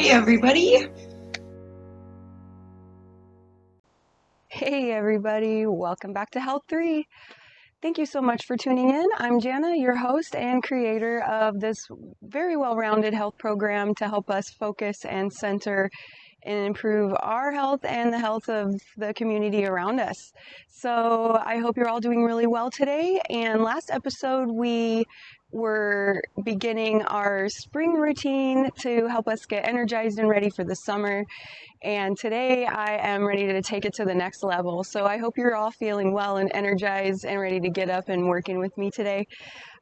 Hey everybody! Hey everybody, welcome back to HEALTH3. Thank you so much for tuning in. I'm Jana, your host and creator of this very well-rounded health program to help us focus and center and improve our health and the health of the community around us. So I hope you're all doing really well today. And last episode, we were beginning our spring routine to help us get energized and ready for the summer. And today I am ready to take it to the next level. So I hope you're all feeling well and energized and ready to get up and working with me today.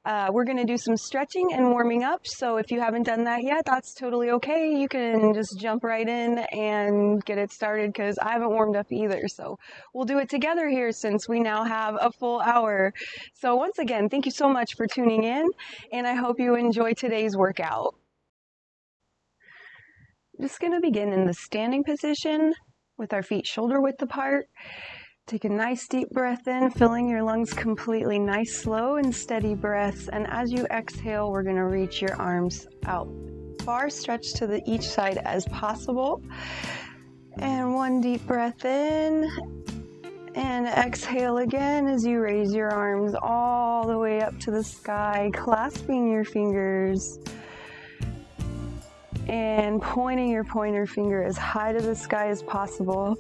We're going to do some stretching and warming up. So if you haven't done that yet, that's totally okay. You can just jump right in and get it started because I haven't warmed up either. So we'll do it together here since we now have a full hour. So once again, thank you so much for tuning in, and I hope you enjoy today's workout. Just going to begin in the standing position with our feet shoulder width apart. Take a nice deep breath in, filling your lungs completely. Nice, slow and steady breaths. And as you exhale, we're going to reach your arms out far, stretch to each side as possible. And one deep breath in. And exhale again as you raise your arms all the way up to the sky, clasping your fingers. And pointing your pointer finger as high to the sky as possible.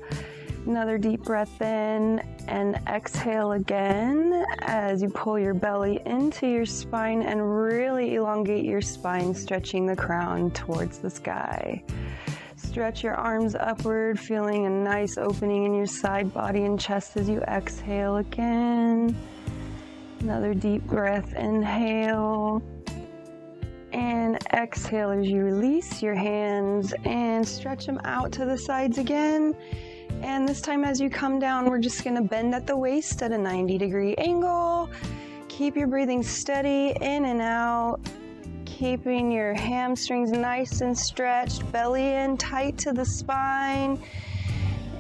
Another deep breath in and exhale again as you pull your belly into your spine and really elongate your spine, stretching the crown towards the sky. Stretch your arms upward, feeling a nice opening in your side body and chest as you exhale again. Another deep breath, inhale. And exhale as you release your hands and stretch them out to the sides again. And this time as you come down, we're just going to bend at the waist at a 90-degree angle. Keep your breathing steady in and out, keeping your hamstrings nice and stretched, belly in tight to the spine.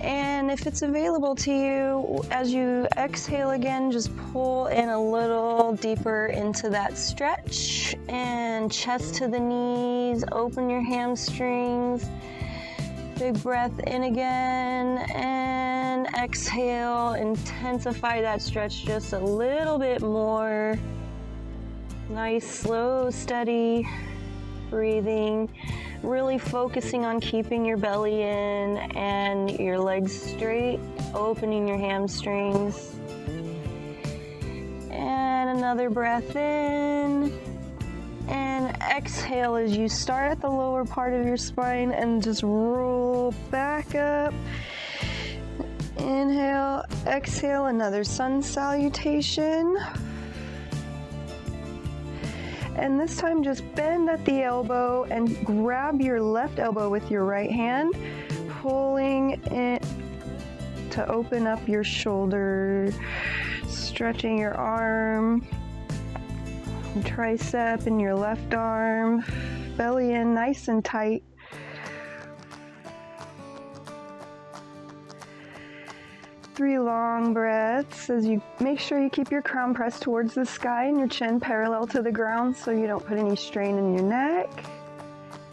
And if it's available to you, as you exhale again, just pull in a little deeper into that stretch and chest to the knees, open your hamstrings. Big breath in again and exhale, intensify that stretch just a little bit more. Nice, slow, steady breathing. Really focusing on keeping your belly in and your legs straight, opening your hamstrings. And another breath in. And exhale as you start at the lower part of your spine and just roll back up. Inhale, exhale, another sun salutation. And this time just bend at the elbow and grab your left elbow with your right hand, pulling it to open up your shoulder, stretching your arm, tricep in your left arm, belly in nice and tight. Three long breaths as you make sure you keep your crown pressed towards the sky and your chin parallel to the ground so you don't put any strain in your neck.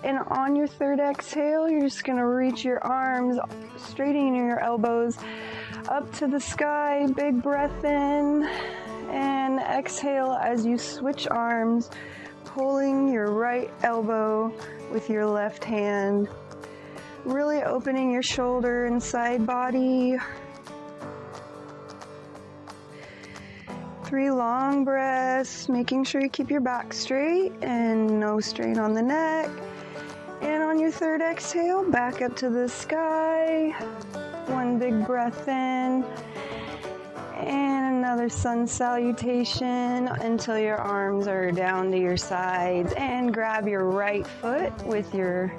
And on your third exhale, you're just going to reach your arms, straightening your elbows up to the sky. Big breath in and exhale as you switch arms, pulling your right elbow with your left hand, really opening your shoulder and side body. Three long breaths, making sure you keep your back straight and no strain on the neck. And on your third exhale, back up to the sky. One big breath in. And another sun salutation until your arms are down to your sides. And grab your right foot with your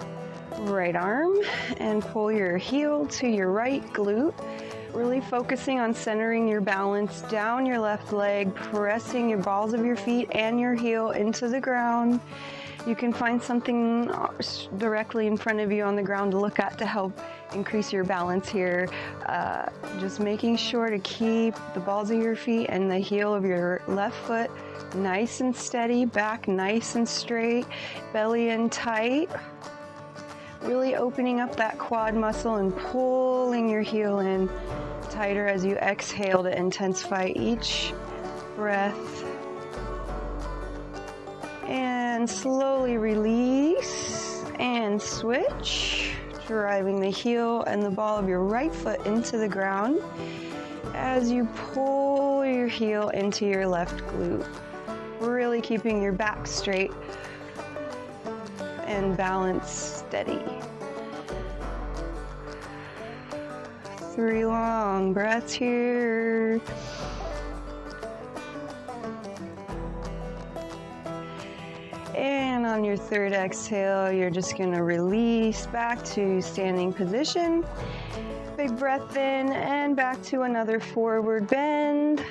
right arm and pull your heel to your right glute. Really focusing on centering your balance down your left leg, pressing your balls of your feet and your heel into the ground. You can find something directly in front of you on the ground to look at to help increase your balance here. Just making sure to keep the balls of your feet and the heel of your left foot nice and steady, back nice and straight, belly in tight. Really opening up that quad muscle and pulling your heel in tighter as you exhale to intensify each breath. And slowly release and switch, driving the heel and the ball of your right foot into the ground as you pull your heel into your left glute. Really keeping your back straight and balance steady. 3 long breaths here. And on your third exhale, you're just going to release back to standing position. Big breath in and back to another forward bend.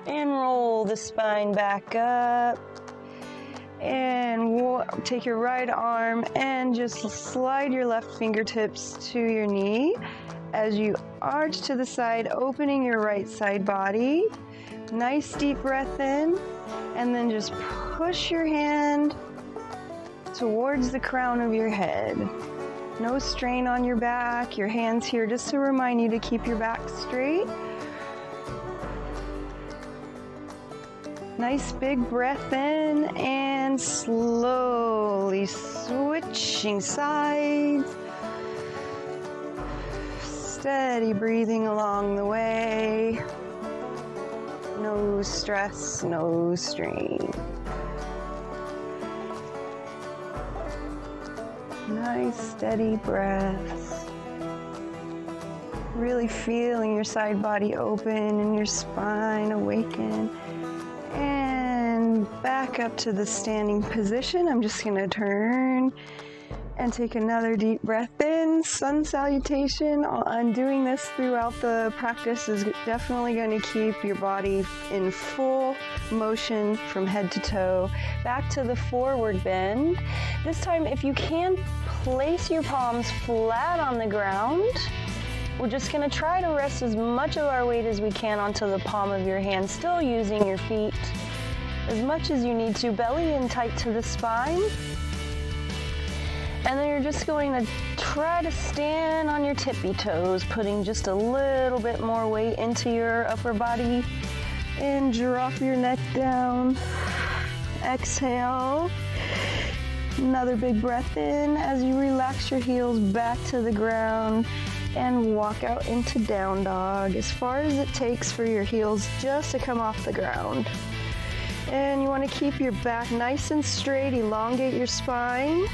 And roll the spine back up. And take your right arm and just slide your left fingertips to your knee as you arch to the side, opening your right side body. Nice deep breath in, and then just push your hand towards the crown of your head. No strain on your back. Your hands here just to remind you to keep your back straight. Nice big breath in and slowly switching sides. Steady breathing along the way. No stress, no strain. Nice steady breaths. Really feeling your side body open and your spine awaken. And back up to the standing position. I'm just going to turn and take another deep breath in. Sun salutation. And doing this throughout the practice is definitely going to keep your body in full motion from head to toe. Back to the forward bend. This time, if you can, place your palms flat on the ground. We're just going to try to rest as much of our weight as we can onto the palm of your hand, still using your feet as much as you need to. Belly in tight to the spine. And then you're just going to try to stand on your tippy toes, putting just a little bit more weight into your upper body. And drop your neck down. Exhale. Another big breath in as you relax your heels back to the ground. And walk out into down dog as far as it takes for your heels just to come off the ground. And you want to keep your back nice and straight, elongate your spine,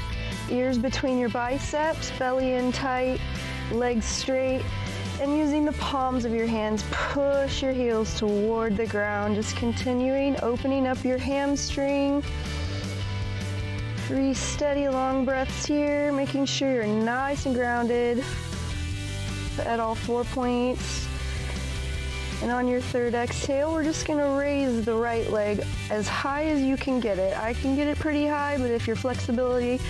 ears between your biceps, belly in tight, legs straight, and using the palms of your hands, push your heels toward the ground, just continuing, opening up your hamstring. 3 steady long breaths here, making sure you're nice and grounded at all 4 points. And on your third exhale, we're just going to raise the right leg as high as you can get it. I can get it pretty high, but if your flexibility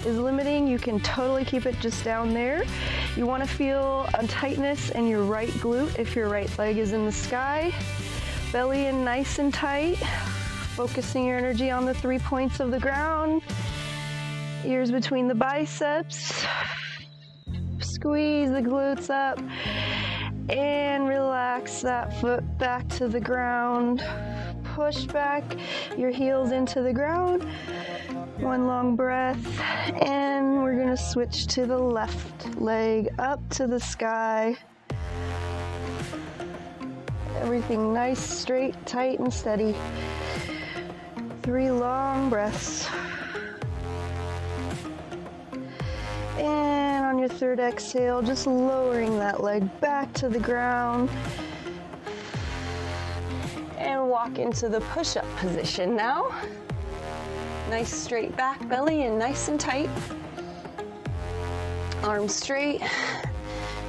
is limiting, you can totally keep it just down there. You want to feel a tightness in your right glute if your right leg is in the sky. Belly in nice and tight, focusing your energy on the 3 points of the ground. Ears between the biceps. Squeeze the glutes up and relax that foot back to the ground. Push back your heels into the ground. 1 long breath, and we're going to switch to the left leg up to the sky. Everything nice, straight, tight, and steady. 3 long breaths. And on your third exhale, just lowering that leg back to the ground. And walk into the push-up position now. Nice straight back, belly in nice and tight. Arms straight,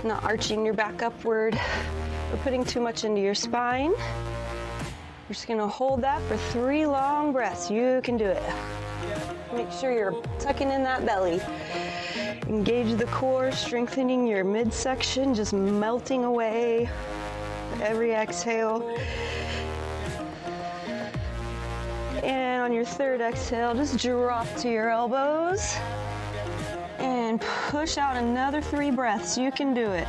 not arching your back upward or putting too much into your spine. You're just gonna hold that for 3 long breaths. You can do it. Make sure you're tucking in that belly. Engage the core, strengthening your midsection, just melting away every exhale. And on your third exhale, just drop to your elbows and push out another 3 breaths. You can do it.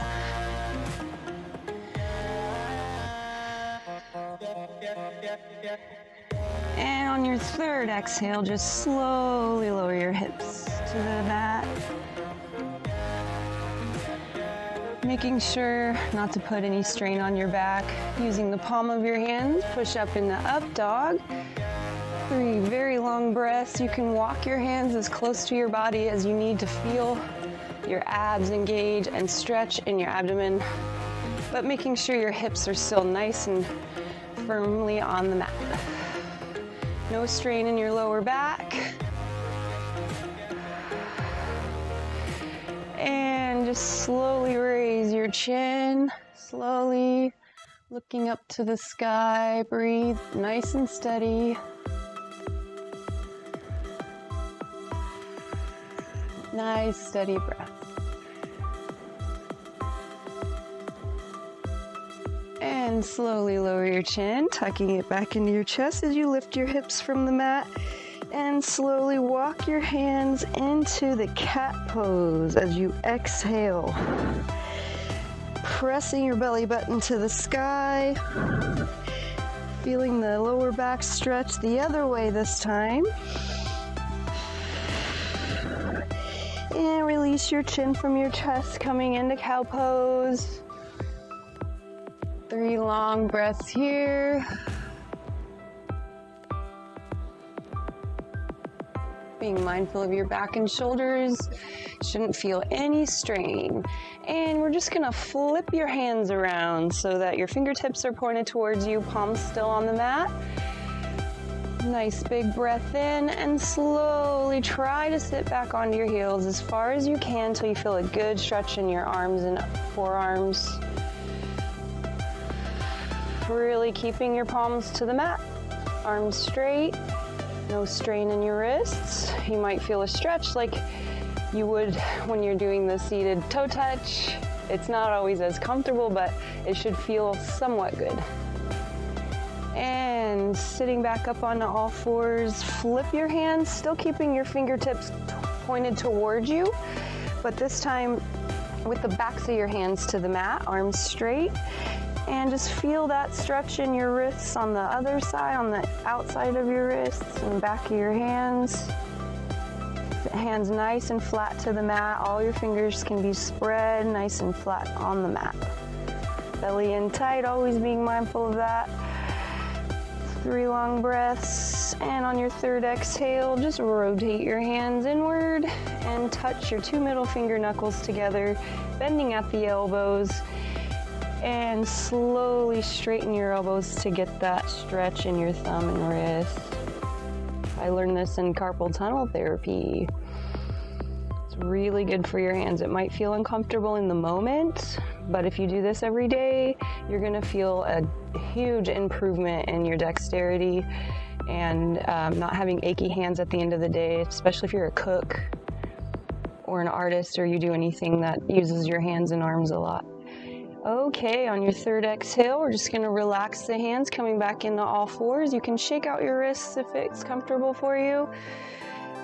And on your third exhale, just slowly lower your hips to the mat. Making sure not to put any strain on your back. Using the palm of your hands, push up into up dog. 3 very long breaths. You can walk your hands as close to your body as you need to feel your abs engage and stretch in your abdomen, but making sure your hips are still nice and firmly on the mat. No strain in your lower back. And just slowly raise your chin, slowly looking up to the sky. Breathe nice and steady. Nice, steady breath. And slowly lower your chin, tucking it back into your chest as you lift your hips from the mat. And slowly walk your hands into the cat pose as you exhale. Pressing your belly button to the sky. Feeling the lower back stretch the other way this time. And release your chin from your chest, coming into cow pose. 3 long breaths here. Being mindful of your back and shoulders. Shouldn't feel any strain. And we're just gonna flip your hands around so that your fingertips are pointed towards you, palms still on the mat. Nice big breath in, and slowly try to sit back onto your heels as far as you can until you feel a good stretch in your arms and forearms. Really keeping your palms to the mat, arms straight, no strain in your wrists. You might feel a stretch like you would when you're doing the seated toe touch. It's not always as comfortable, but it should feel somewhat good. And sitting back up onto all fours, flip your hands, still keeping your fingertips pointed towards you, but this time with the backs of your hands to the mat, arms straight, and just feel that stretch in your wrists on the other side, on the outside of your wrists and back of your hands. Hands nice and flat to the mat. All your fingers can be spread nice and flat on the mat. Belly in tight, always being mindful of that. 3 long breaths, and on your third exhale, just rotate your hands inward and touch your 2 middle finger knuckles together, bending at the elbows, and slowly straighten your elbows to get that stretch in your thumb and wrist. I learned this in carpal tunnel therapy. It's really good for your hands. It might feel uncomfortable in the moment, but if you do this every day, you're gonna feel a huge improvement in your dexterity and not having achy hands at the end of the day, especially if you're a cook or an artist or you do anything that uses your hands and arms a lot. Okay, on your third exhale, we're just gonna relax the hands, coming back into all fours. You can shake out your wrists if it's comfortable for you.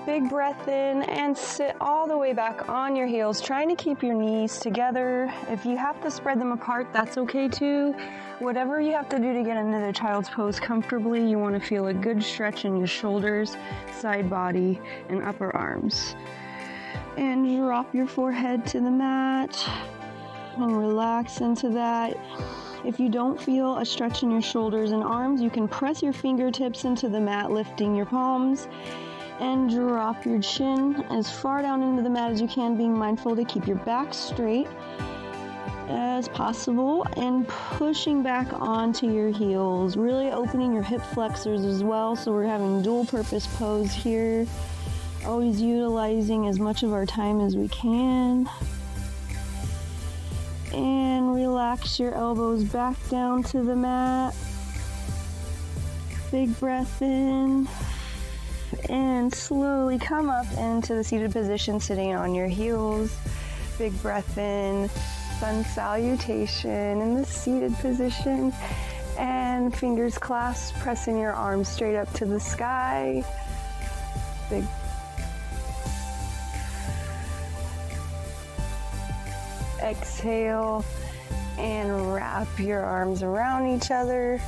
Big breath in and sit all the way back on your heels, trying to keep your knees together. If you have to spread them apart, that's okay too. Whatever you have to do to get into the child's pose comfortably, you want to feel a good stretch in your shoulders, side body, and upper arms. And drop your forehead to the mat and relax into that. If you don't feel a stretch in your shoulders and arms, you can press your fingertips into the mat, lifting your palms, and drop your chin as far down into the mat as you can, being mindful to keep your back straight as possible and pushing back onto your heels, really opening your hip flexors as well. So we're having dual purpose pose here, always utilizing as much of our time as we can. And relax your elbows back down to the mat. Big breath in. And slowly come up into the seated position, sitting on your heels. Big breath in, sun salutation in the seated position. And and fingers clasped, pressing your arms straight up to the sky. Big exhale and wrap your arms around each other.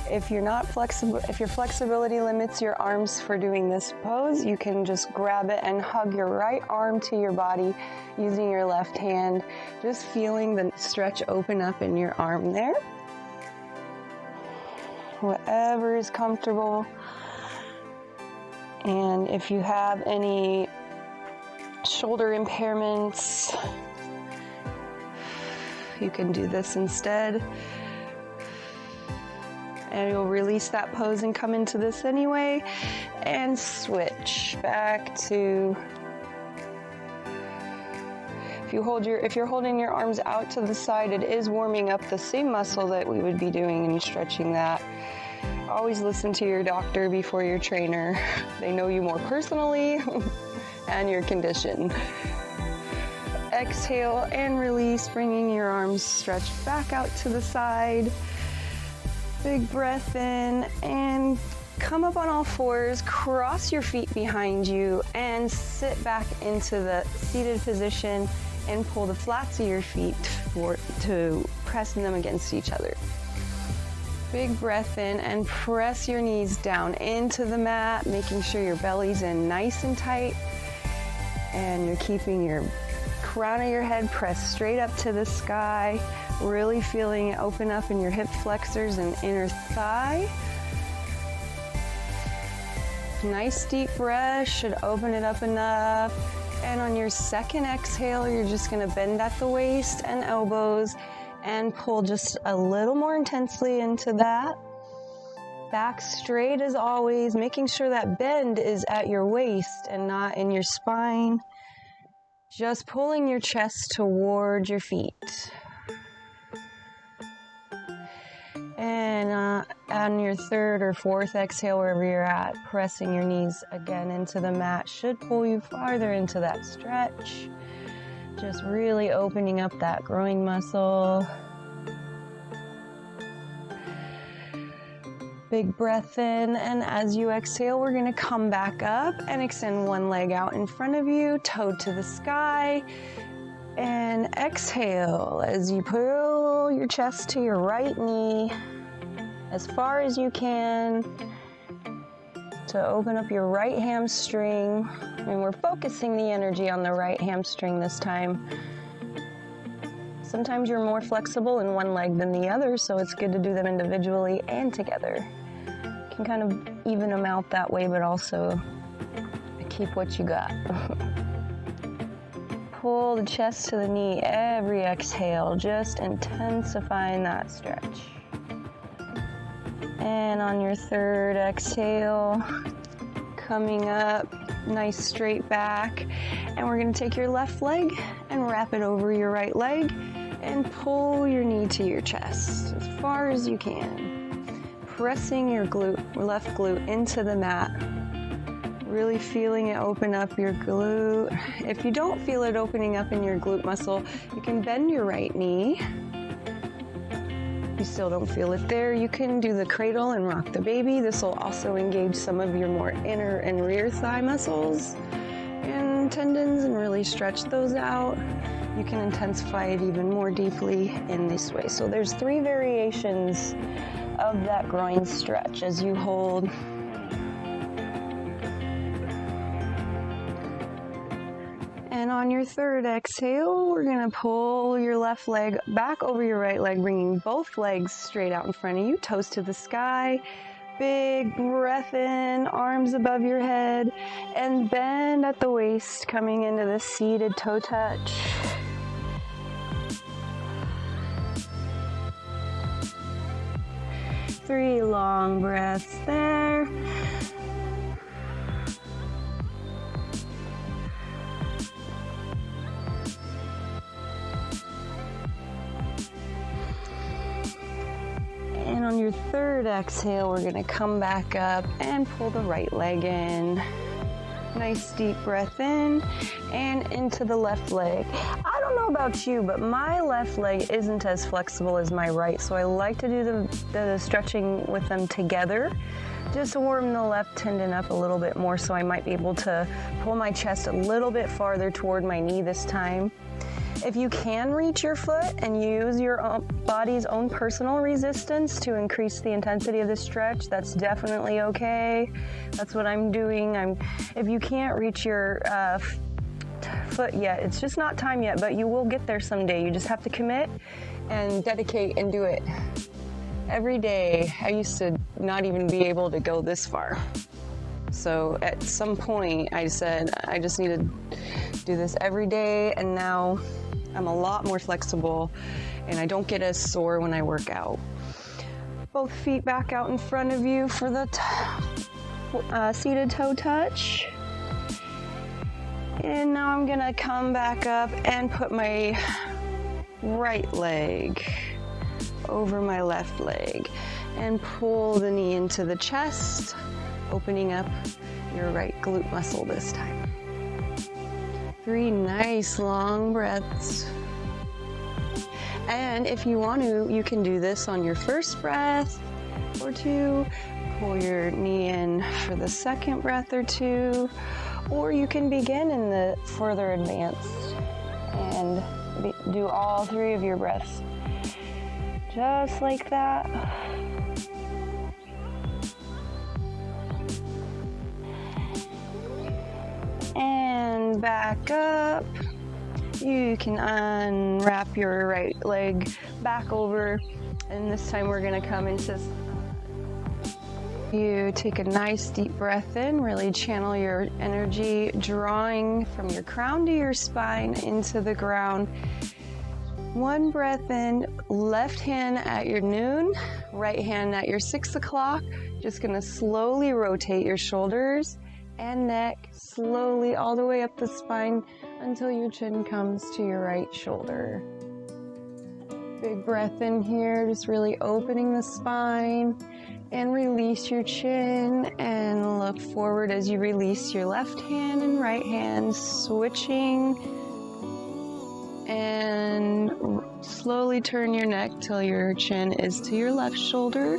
If you're not flexible, if your flexibility limits your arms for doing this pose, you can just grab it and hug your right arm to your body using your left hand, just feeling the stretch open up in your arm there. Whatever is comfortable. And if you have any shoulder impairments, you can do this instead. And you'll release that pose and come into this anyway, and switch back to, if you're holding your arms out to the side, it is warming up the same muscle that we would be doing and stretching that. Always listen to your doctor before your trainer. They know you more personally and your condition. Exhale and release, bringing your arms stretched back out to the side. Big breath in and come up on all fours, cross your feet behind you and sit back into the seated position and pull the flats of your feet to press them against each other. Big breath in and press your knees down into the mat, making sure your belly's in nice and tight, and you're keeping your crown of your head pressed straight up to the sky, really feeling it open up in your hip flexors and inner thigh. Nice deep breath should open it up enough. And on your second exhale, you're just going to bend at the waist and elbows and pull just a little more intensely into that. Back straight as always, making sure that bend is at your waist and not in your spine. Just pulling your chest toward your feet. And on your third or fourth exhale, wherever you're at, pressing your knees again into the mat should pull you farther into that stretch. Just really opening up that groin muscle. Big breath in, and as you exhale, we're going to come back up and extend one leg out in front of you, toe to the sky, and exhale as you pull your chest to your right knee as far as you can to open up your right hamstring, and we're focusing the energy on the right hamstring this time. Sometimes you're more flexible in one leg than the other, so it's good to do them individually and together. You can kind of even them out that way, but also keep what you got. Pull the chest to the knee every exhale, just intensifying that stretch. And on your third exhale, coming up, nice straight back, and we're going to take your left leg and wrap it over your right leg and pull your knee to your chest as far as you can. Pressing your left glute into the mat. Really feeling it open up your glute. If you don't feel it opening up in your glute muscle, you can bend your right knee. If you still don't feel it there, you can do the cradle and rock the baby. This will also engage some of your more inner and rear thigh muscles and tendons and really stretch those out. You can intensify it even more deeply in this way. So there's 3 variations of that groin stretch as you hold. And on your third exhale, we're going to pull your left leg back over your right leg, bringing both legs straight out in front of you, toes to the sky. Big breath in, arms above your head, and bend at the waist, coming into the seated toe touch. Three long breaths there. And on your third exhale, we're going to come back up and pull the right leg in. Nice deep breath in and into the left leg. I don't know about you, but my left leg isn't as flexible as my right, so I like to do the stretching with them together, just to warm the left tendon up a little bit more, so I might be able to pull my chest a little bit farther toward my knee this time. If you can reach your foot and use your body's own personal resistance to increase the intensity of the stretch, that's definitely okay. That's what I'm doing. If you can't reach your foot yet, it's just not time yet, but you will get there someday. You just have to commit and dedicate and do it every day. I used to not even be able to go this far. So at some point I said, I just need to do this every day, and now I'm a lot more flexible and I don't get as sore when I work out. Both feet back out in front of you for the seated toe touch. And now I'm gonna come back up and put my right leg over my left leg and pull the knee into the chest, opening up your right glute muscle this time. 3 nice long breaths. And if you want to, you can do this on your first breath or 2, pull your knee in for the second breath or 2, or you can begin in the further advanced and do all 3 of your breaths. Just like that. And back up. You can unwrap your right leg back over, and this time we're gonna come into, you take a nice deep breath in, really channel your energy, drawing from your crown to your spine into the ground. 1 breath in, left hand at your noon, right hand at your 6 o'clock. Just gonna slowly rotate your shoulders and neck slowly all the way up the spine until your chin comes to your right shoulder. Big breath in here, just really opening the spine, and release your chin and look forward as you release your left hand and right hand, switching, and slowly turn your neck till your chin is to your left shoulder.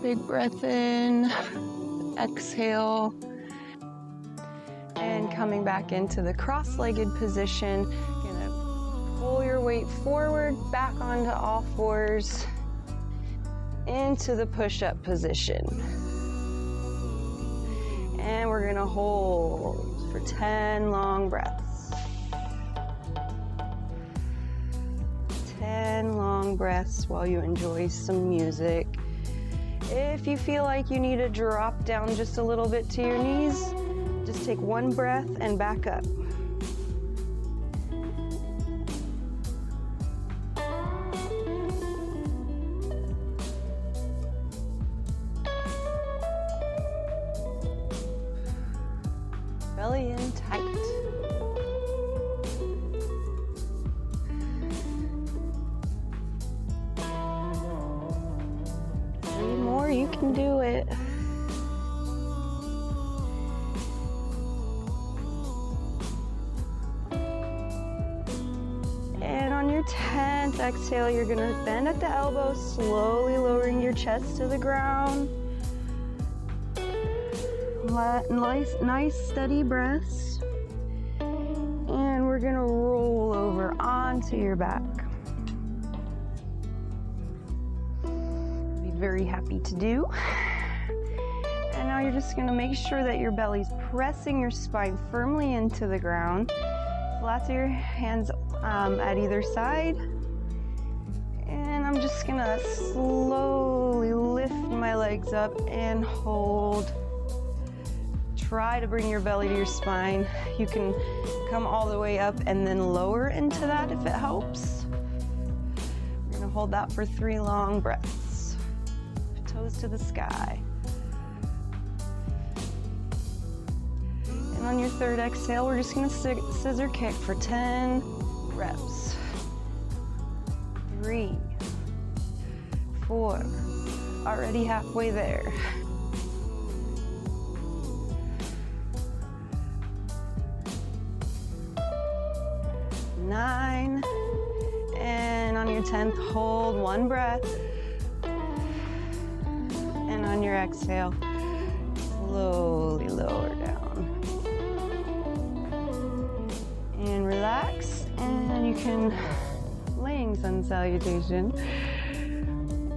Big breath in, exhale, and coming back into the cross-legged position. You're gonna pull your weight forward, back onto all fours, into the push-up position. And we're gonna hold for 10 long breaths. 10 long breaths while you enjoy some music. If you feel like you need to drop down just a little bit to your knees, just take 1 breath and back up. Belly in tight. Three more, you can do it. And on your 10th exhale, you're gonna bend at the elbow, slowly lowering your chest to the ground. Nice steady breaths. And we're gonna roll over onto your back. Be very happy to do. And now you're just gonna make sure that your belly's pressing your spine firmly into the ground. Lots of your hands at either side. And I'm just gonna slowly lift my legs up and hold. Try to bring your belly to your spine. You can come all the way up and then lower into that if it helps. We're gonna hold that for 3 long breaths. Toes to the sky. And on your 3rd exhale, we're just gonna scissor kick for 10 reps. 3, 4, already halfway there. 9, 1/10, hold one breath. And on your exhale, slowly lower down. And relax, and you can laying sun salutation.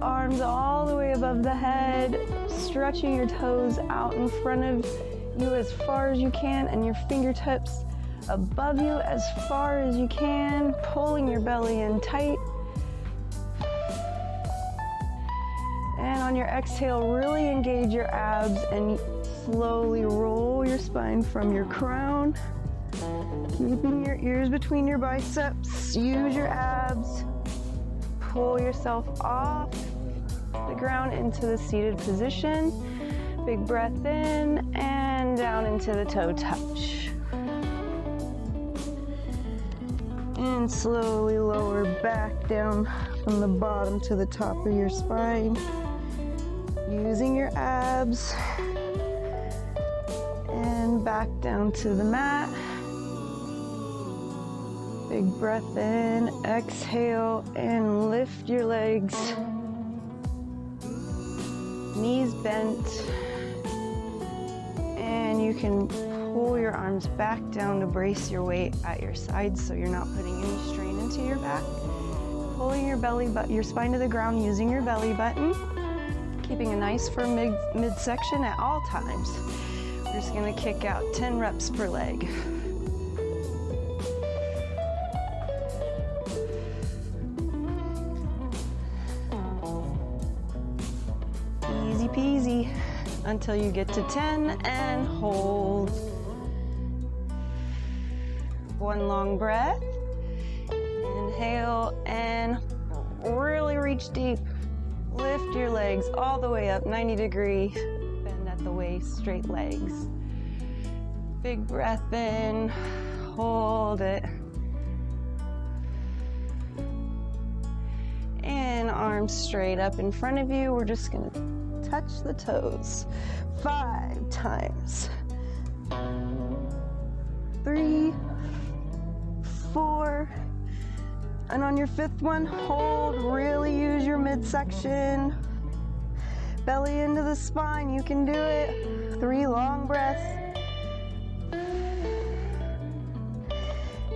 Arms all the way above the head, stretching your toes out in front of you as far as you can, and your fingertips above you as far as you can, pulling your belly in tight. And on your exhale, really engage your abs and slowly roll your spine from your crown, keeping your ears between your biceps. Use your abs. Pull yourself off the ground into the seated position. Big breath in and down into the toe touch. And slowly lower back down from the bottom to the top of your spine. Using your abs. And back down to the mat. Big breath in, exhale, and lift your legs. Knees bent. And you can pull your arms back down to brace your weight at your sides so you're not putting any strain into your back. Pulling your spine to the ground using your belly button. Keeping a nice firm midsection at all times. We're just gonna kick out 10 reps per leg. Easy peasy until you get to 10 and hold. One long breath. Inhale and really reach deep. Lift your legs all the way up, 90 degree bend at the waist, straight legs. Big breath in, hold it. And arms straight up in front of you. We're just gonna touch the toes 5 times. 3, 4, and on your 5th one, hold, really use your midsection. Belly into the spine, you can do it. 3 long breaths.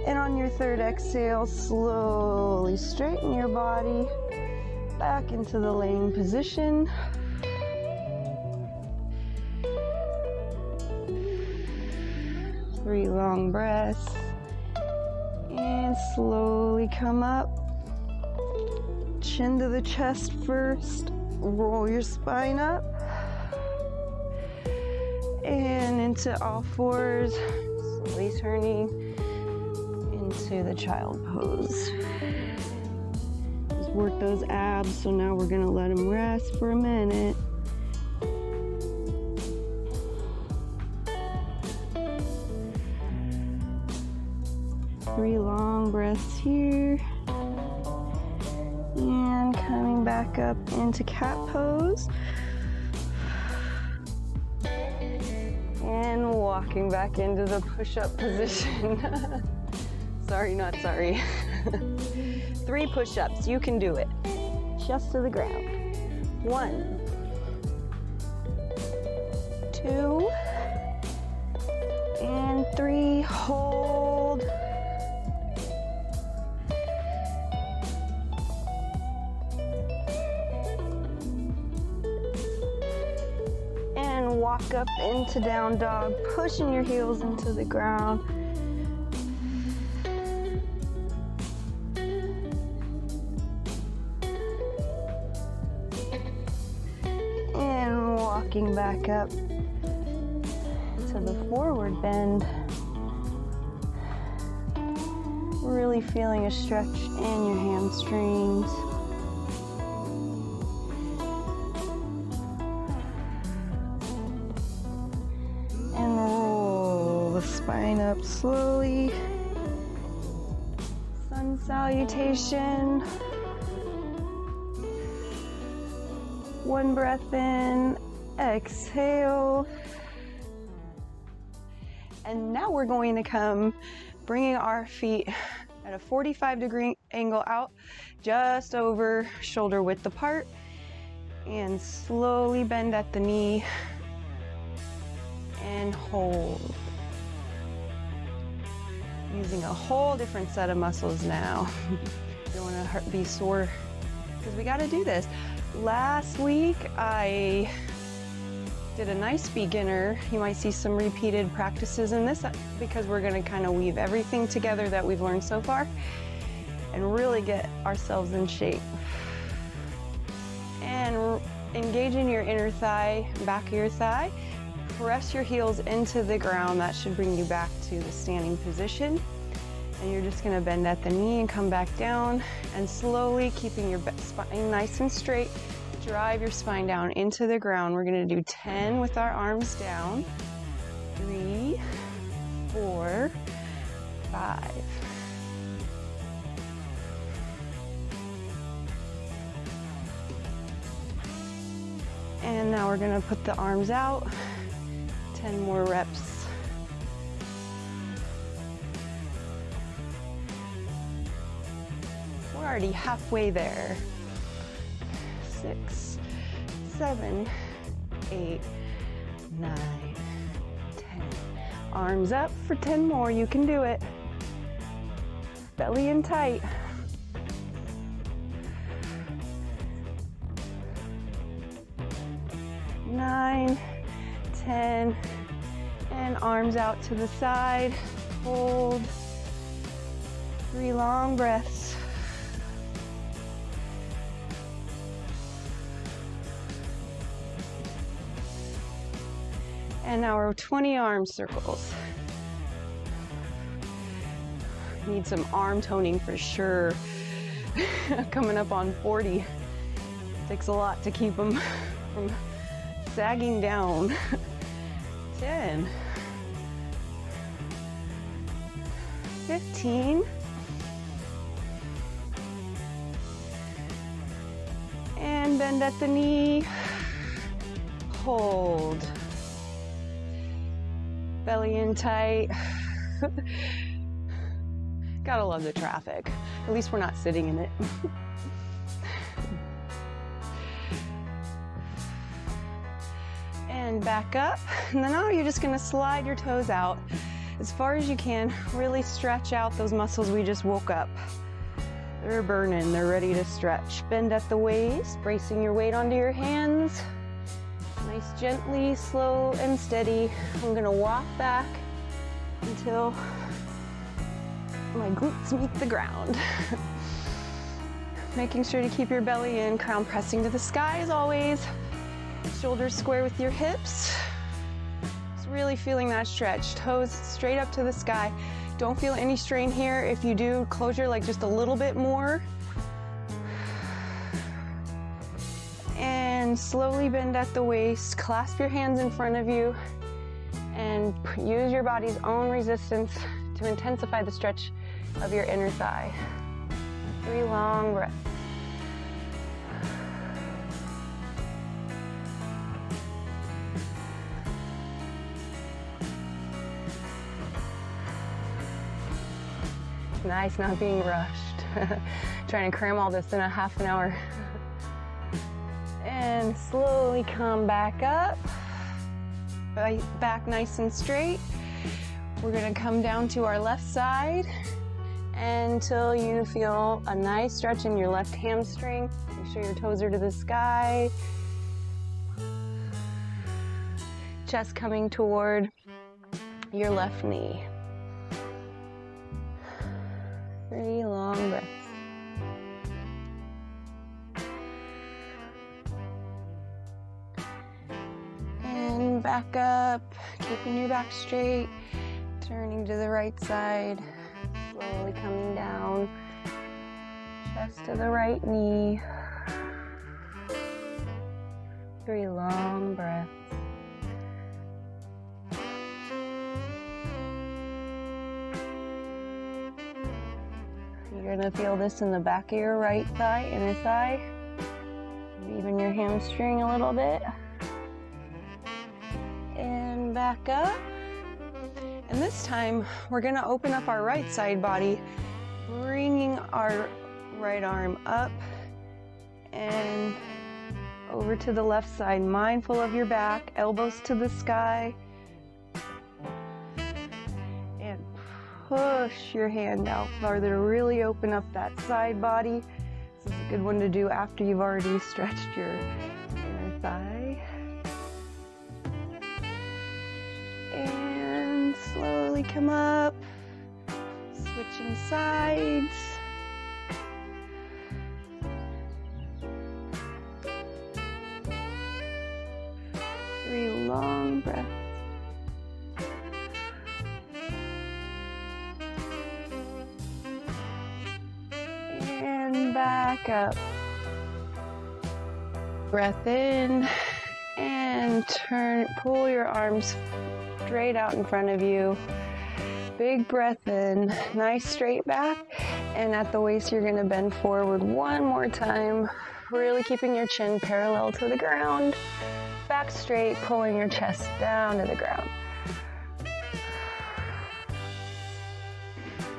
And on your 3rd exhale, slowly straighten your body back into the laying position. 3 long breaths. And slowly come up. Chin to the chest first. Roll your spine up. And into all fours. Slowly turning into the child pose. Just work those abs, so now we're gonna let them rest for a minute. Three long breaths here. And coming back up into cat pose. And walking back into the push-up position. Sorry, not sorry. 3 push-ups, you can do it. Just to the ground. 1, 2, and 3. Hold. And walk up into down dog, pushing your heels into the ground. And walking back up to the forward bend. Really feeling a stretch in your hamstrings. And roll the spine up slowly. Sun salutation. 1 breath in, exhale. And now we're going to come bringing our feet at a 45 degree angle out just over shoulder width apart, and slowly bend at the knee and hold. Using a whole different set of muscles now. You don't want to be sore because we got to do this. Last week I did a nice beginner. You might see some repeated practices in this because we're going to kind of weave everything together that we've learned so far and really get ourselves in shape. And engage in your inner thigh, back of your thigh. Press your heels into the ground. That should bring you back to the standing position. And you're just going to bend at the knee and come back down, and slowly keeping your spine nice and straight, drive your spine down into the ground. We're going to do 10 with our arms down. 3, 4, 5. And now we're going to put the arms out. 10 more reps. We're already halfway there. 6, 7, 8, 9, 10. Arms up for 10 more. You can do it. Belly in tight. 9, 10, and arms out to the side. Hold. 3 long breaths. And now we're 20 arm circles. Need some arm toning for sure. Coming up on 40. Takes a lot to keep them from sagging down. 10, 15, and bend at the knee, hold, belly in tight. Gotta love the traffic. At least we're not sitting in it. And back up, and then now you're just going to slide your toes out as far as you can. Really stretch out those muscles we just woke up. They're burning, they're ready to stretch. Bend at the waist, bracing your weight onto your hands. Nice, gently, slow and steady. I'm going to walk back until my glutes meet the ground. Making sure to keep your belly in, crown pressing to the sky as always. Shoulders square with your hips. Just really feeling that stretch. Toes straight up to the sky. Don't feel any strain here. If you do, close your leg just a little bit more. And slowly bend at the waist. Clasp your hands in front of you and use your body's own resistance to intensify the stretch of your inner thigh. 3 long breaths. Nice not being rushed. Trying to cram all this in a half an hour. And slowly come back up. Back nice and straight. We're going to come down to our left side until you feel a nice stretch in your left hamstring. Make sure your toes are to the sky. Chest coming toward your left knee. 3 long breaths. And back up, keeping your back straight, turning to the right side, slowly coming down, chest to the right knee. 3 long breaths. You're going to feel this in the back of your right thigh, inner thigh. Even your hamstring a little bit. And back up. And this time, we're going to open up our right side body Bringing our right arm up and over to the left side, mindful of your back, elbows to the sky. And push your hand out farther to really open up that side body. This is a good one to do after you've already stretched your inner thigh. And slowly come up, switching sides. Three long breaths. And back up. Breath in and pull your arms straight out in front of you. Big breath in, nice straight back, and at the waist you're going to bend forward one more time, really keeping your chin parallel to the ground. Back straight, pulling your chest down to the ground.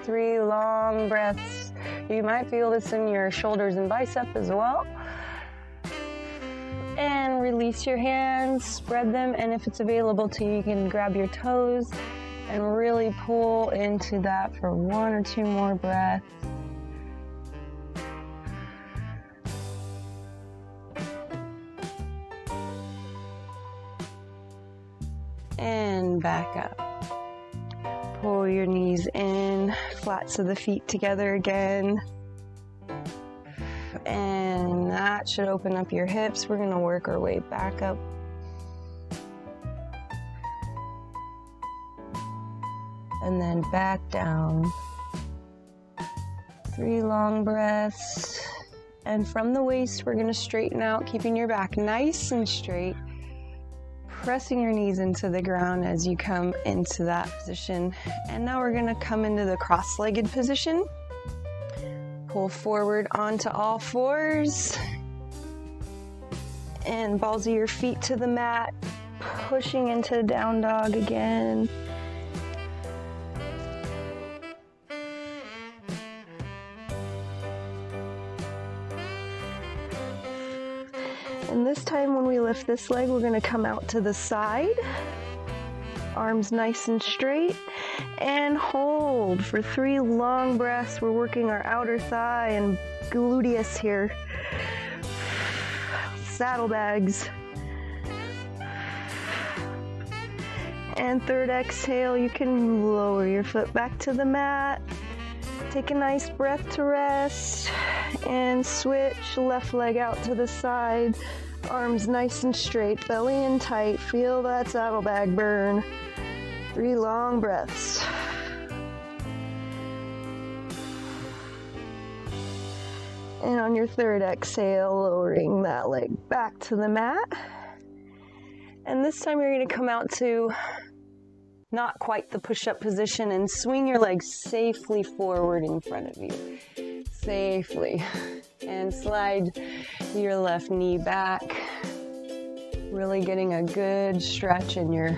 3 long breaths. You might feel this in your shoulders and bicep as well. And release your hands, spread them, and if it's available to you, you can grab your toes and really pull into that for 1 or 2 more breaths. And back up. Pull your knees in, flats of the feet together again. And that should open up your hips. We're going to work our way back up. And then back down. 3 long breaths. And from the waist, we're going to straighten out, keeping your back nice and straight. Pressing your knees into the ground as you come into that position. And now we're going to come into the cross-legged position. Pull forward onto all fours. And balls of your feet to the mat. Pushing into down dog again. And this time when we lift this leg, we're going to come out to the side. Arms nice and straight. And hold for 3 long breaths. We're working our outer thigh and gluteus here. Saddlebags. And third exhale, you can lower your foot back to the mat. Take a nice breath to rest. And switch left leg out to the side. Arms nice and straight, belly in tight. Feel that saddlebag burn. 3 long breaths. And on your third exhale, lowering that leg back to the mat. And this time you're going to come out to not quite the push-up position and swing your legs safely forward in front of you. Safely. And slide your left knee back. Really getting a good stretch in your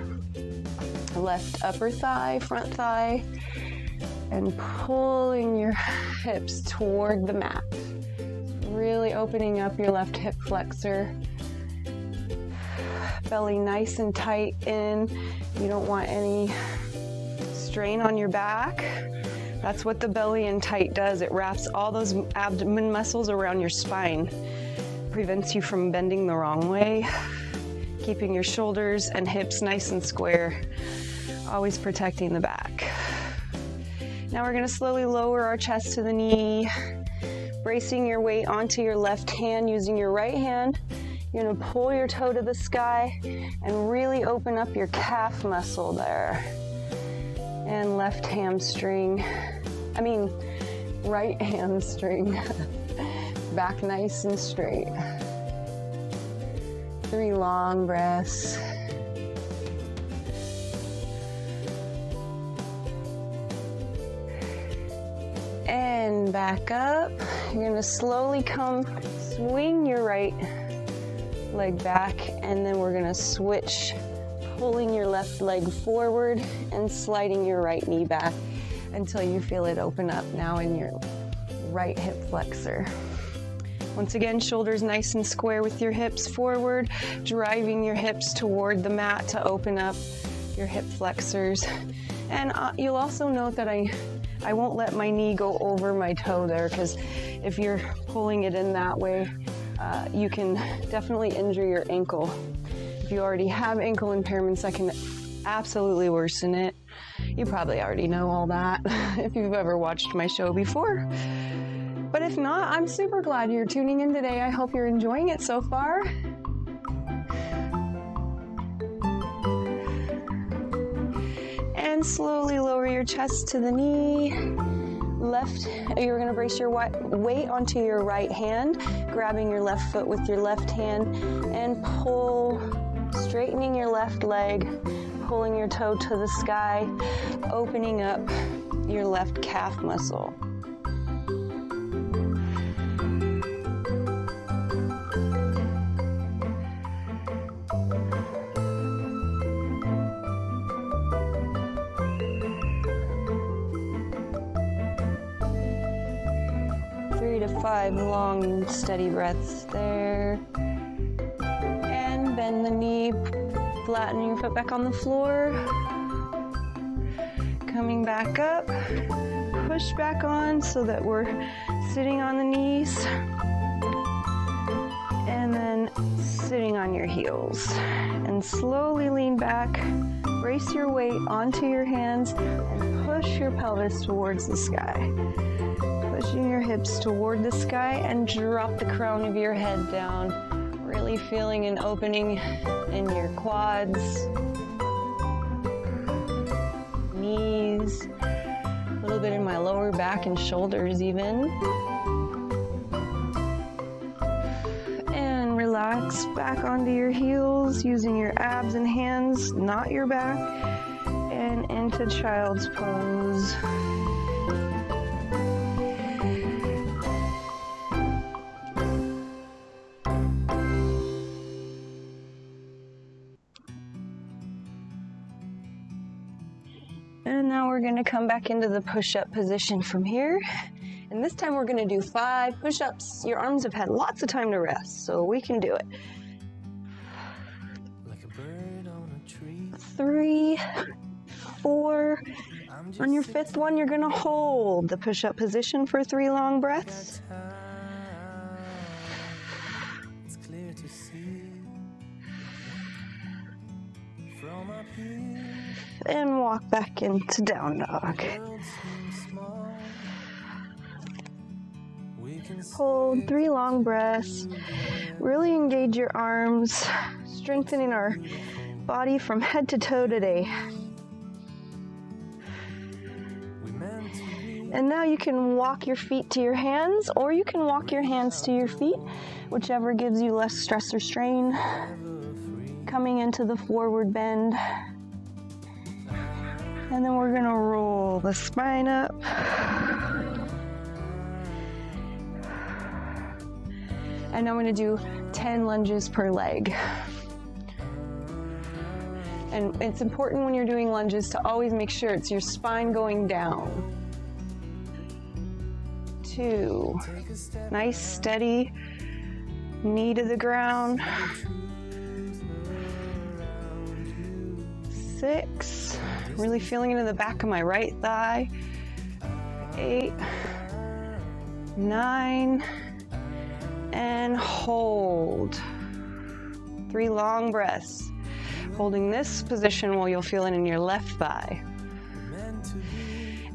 left upper thigh, front thigh. And pulling your hips toward the mat. Really opening up your left hip flexor. Belly nice and tight in. You don't want any strain on your back. That's what the belly in tight does. It wraps all those abdomen muscles around your spine. Prevents you from bending the wrong way. Keeping your shoulders and hips nice and square. Always protecting the back. Now we're going to slowly lower our chest to the knee. Bracing your weight onto your left hand using your right hand. You're going to pull your toe to the sky and really open up your calf muscle there. And right hamstring. Back nice and straight. 3 long breaths. And back up. You're going to slowly swing your right leg back, and then we're going to switch, pulling your left leg forward and sliding your right knee back. until you feel it open up now in your right hip flexor. Once again, shoulders nice and square with your hips forward, driving your hips toward the mat to open up your hip flexors. And you'll also note that I won't let my knee go over my toe there, because if you're pulling it in that way, you can definitely injure your ankle. If you already have ankle impairments, that can absolutely worsen it. You probably already know all that if you've ever watched my show before. But if not, I'm super glad you're tuning in today. I hope you're enjoying it so far. And slowly lower your chest to the knee. You're going to brace your weight onto your right hand, grabbing your left foot with your left hand, and pull, straightening your left leg, pulling your toe to the sky, opening up your left calf muscle. Three to 5 long, steady breaths there. And bend the knee, flatten your foot back on the floor. Coming back up, push back on so that we're sitting on the knees. And then sitting on your heels. And slowly lean back, brace your weight onto your hands, and push your pelvis towards the sky. Pushing your hips toward the sky and drop the crown of your head down. Really feeling an opening in your quads, knees, a little bit in my lower back and shoulders even. And relax back onto your heels using your abs and hands, not your back, and into child's pose. And now we're going to come back into the push-up position from here. And this time we're going to do 5 push-ups. Your arms have had lots of time to rest, so we can do it. Like a bird on a tree. 3, 4. On your 5th one, you're going to hold the push-up position for 3 long breaths. It's clear to see from up here. And walk back into down dog. Hold 3 long breaths. Really engage your arms, strengthening our body from head to toe today. And now you can walk your feet to your hands, or you can walk your hands to your feet, whichever gives you less stress or strain. Coming into the forward bend. And then we're gonna roll the spine up. And I'm gonna do 10 lunges per leg. And it's important when you're doing lunges to always make sure it's your spine going down. 2, nice steady knee to the ground. 6, really feeling it in the back of my right thigh. 8, 9, and hold. 3 long breaths. Holding this position while you'll feel it in your left thigh.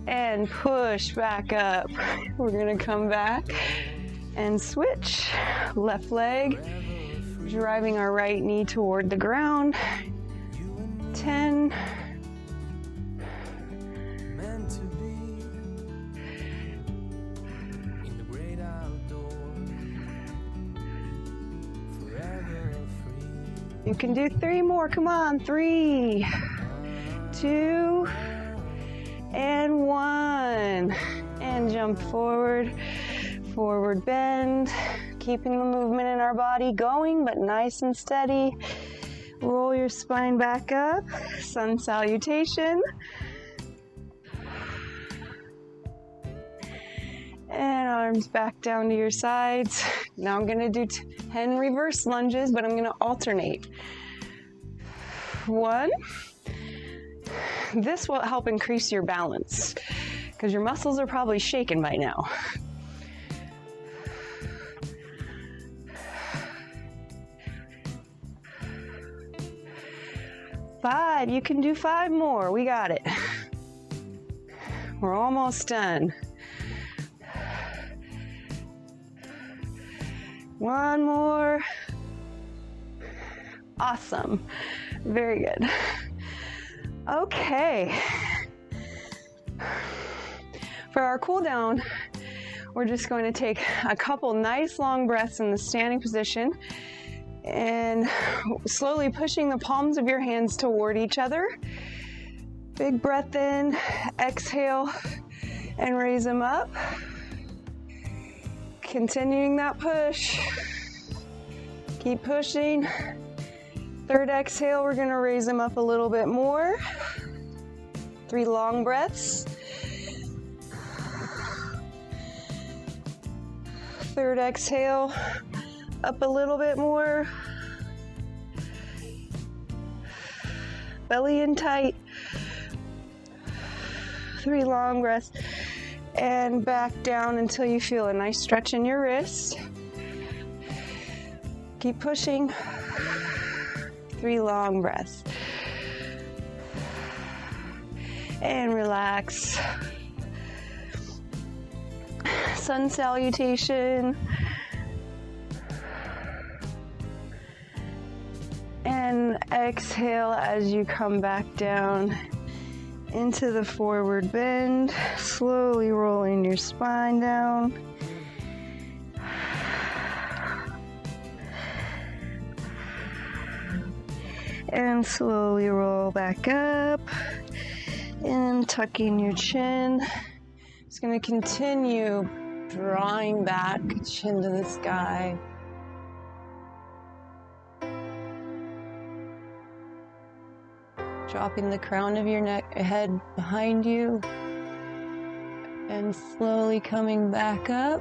And push back up. We're gonna come back and switch. Left leg, driving our right knee toward the ground. 10. You can do 3 more. Come on. 3, 2, and 1. And jump forward. Forward bend. Keeping the movement in our body going, but nice and steady. Roll your spine back up. Sun salutation. And arms back down to your sides. Now I'm gonna do 10 reverse lunges, but I'm gonna alternate. 1. This will help increase your balance because your muscles are probably shaking by now. 5, you can do 5 more. We got it. We're almost done. 1 more. Awesome. Very good. Okay. For our cool down, we're just going to take a couple nice long breaths in the standing position and slowly pushing the palms of your hands toward each other. Big breath in, exhale, and raise them up. Continuing that push. Keep pushing. 3rd exhale, we're gonna raise them up a little bit more. 3 long breaths. 3rd exhale, up a little bit more. Belly in tight. 3 long breaths. And back down until you feel a nice stretch in your wrist. Keep pushing. 3 long breaths. And relax. Sun salutation. And exhale as you come back down into the forward bend, slowly rolling your spine down. And slowly roll back up and tucking your chin. Just going to continue drawing back, chin to the sky. Dropping the crown of your head behind you and slowly coming back up.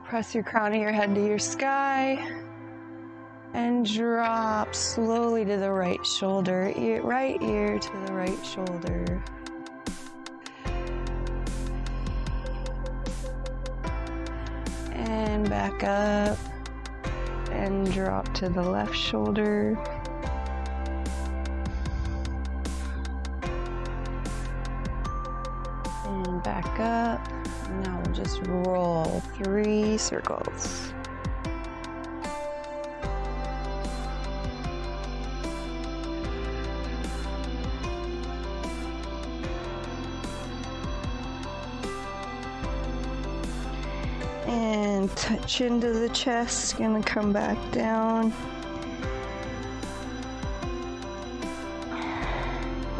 Press your crown of your head to your sky and drop slowly to the right shoulder, right ear to the right shoulder. And back up and drop to the left shoulder. And back up. Now we'll just roll 3 circles. And touch into the chest, gonna come back down.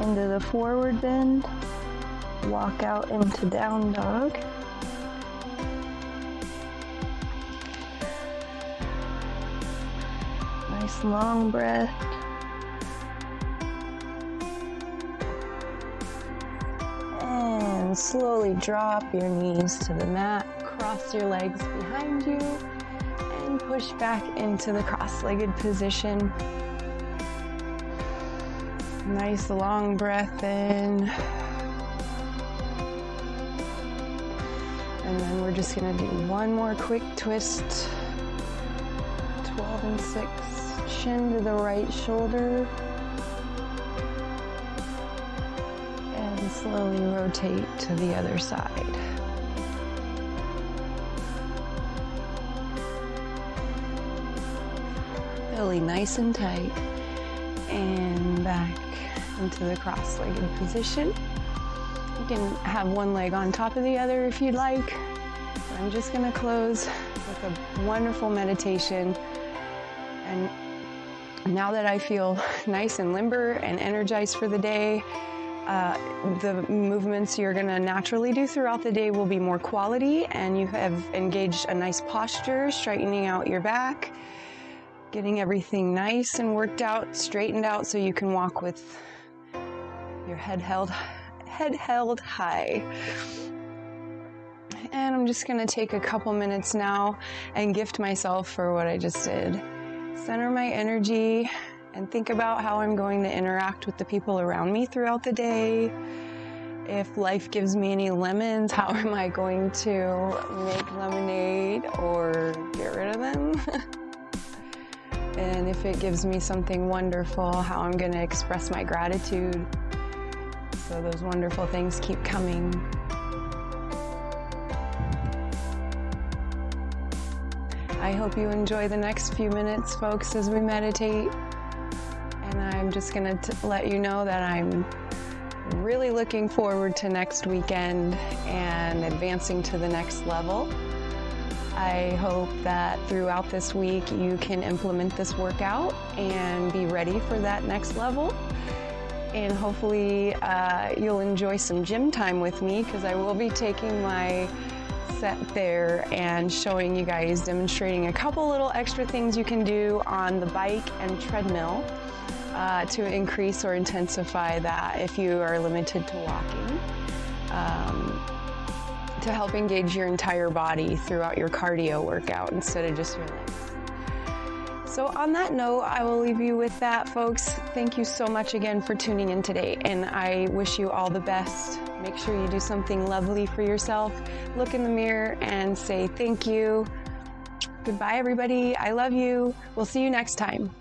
Into the forward bend. Walk out into down dog. Nice long breath. And slowly drop your knees to the mat. Cross your legs behind you and push back into the cross-legged position. Nice long breath in. And then we're just gonna do one more quick twist. 12 and 6, chin to the right shoulder. And slowly rotate to the other side. Belly nice and tight. And back into the cross-legged position. You can have one leg on top of the other if you'd like. I'm just gonna close with a wonderful meditation. And now that I feel nice and limber and energized for the day, the movements you're gonna naturally do throughout the day will be more quality, and you have engaged a nice posture, straightening out your back, getting everything nice and worked out, straightened out so you can walk with your head held high. And I'm just gonna take a couple minutes now and gift myself for what I just did. Center my energy and think about how I'm going to interact with the people around me throughout the day. If life gives me any lemons, how am I going to make lemonade or get rid of them? And if it gives me something wonderful, how I'm going to express my gratitude so those wonderful things keep coming. I hope you enjoy the next few minutes, folks, as we meditate. And I'm just going to let you know that I'm really looking forward to next weekend and advancing to the next level. I hope that throughout this week you can implement this workout and be ready for that next level. And hopefully you'll enjoy some gym time with me, because I will be taking my set there and showing you guys, demonstrating a couple little extra things you can do on the bike and treadmill to increase or intensify that if you are limited to walking, to help engage your entire body throughout your cardio workout instead of just your legs. So on that note, I will leave you with that, folks. Thank you so much again for tuning in today, and I wish you all the best. Make sure you do something lovely for yourself. Look in the mirror and say thank you. Goodbye, everybody. I love you. We'll see you next time.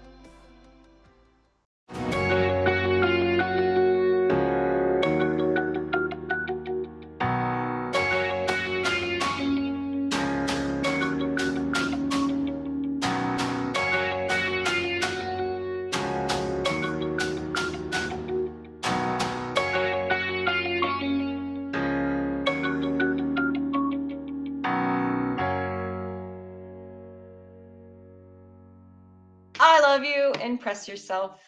I love you, and press yourself.